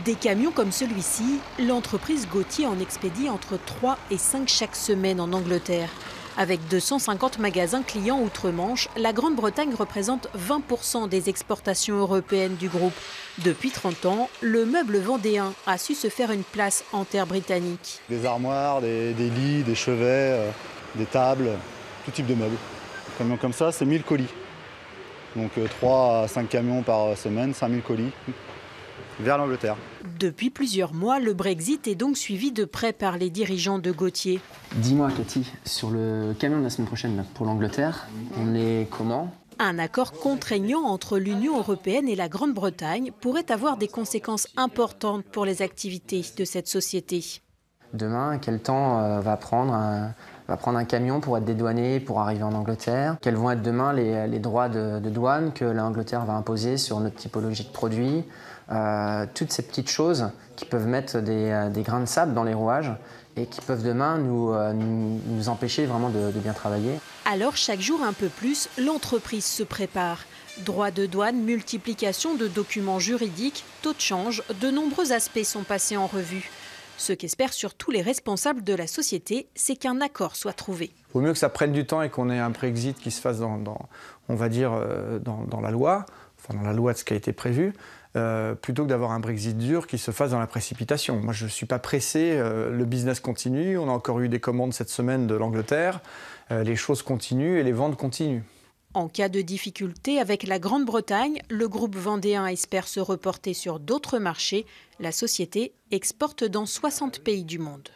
Des camions comme celui-ci, l'entreprise Gauthier en expédie entre 3 et 5 chaque semaine en Angleterre. Avec 250 magasins clients outre-Manche, la Grande-Bretagne représente 20% des exportations européennes du groupe. Depuis 30 ans, le meuble vendéen a su se faire une place en terre britannique. Des armoires, des lits, des chevets, des tables, tout type de meubles. Un camion comme ça, c'est 1000 colis. Donc 3 à 5 camions par semaine, 5000 colis vers l'Angleterre. Depuis plusieurs mois, le Brexit est donc suivi de près par les dirigeants de Gauthier. Dis-moi, Cathy, sur le camion de la semaine prochaine là, pour l'Angleterre, on est comment ? Un accord contraignant entre l'Union européenne et la Grande-Bretagne pourrait avoir des conséquences importantes pour les activités de cette société. Demain, quel temps va prendre un camion pour être dédouané, pour arriver en Angleterre? Quels vont être demain les droits de douane que l'Angleterre va imposer sur notre typologie de produits? Toutes ces petites choses qui peuvent mettre des grains de sable dans les rouages et qui peuvent demain nous empêcher vraiment de bien travailler. Alors chaque jour un peu plus, l'entreprise se prépare. Droits de douane, multiplication de documents juridiques, taux de change, de nombreux aspects sont passés en revue. Ce qu'espèrent surtout les responsables de la société, c'est qu'un accord soit trouvé. Il vaut mieux que ça prenne du temps et qu'on ait un Brexit qui se fasse on va dire, dans la loi, enfin dans la loi de ce qui a été prévu, plutôt que d'avoir un Brexit dur qui se fasse dans la précipitation. Moi, je ne suis pas pressé, le business continue, on a encore eu des commandes cette semaine de l'Angleterre, les choses continuent et les ventes continuent. En cas de difficulté avec la Grande-Bretagne, le groupe vendéen espère se reporter sur d'autres marchés. La société exporte dans 60 pays du monde.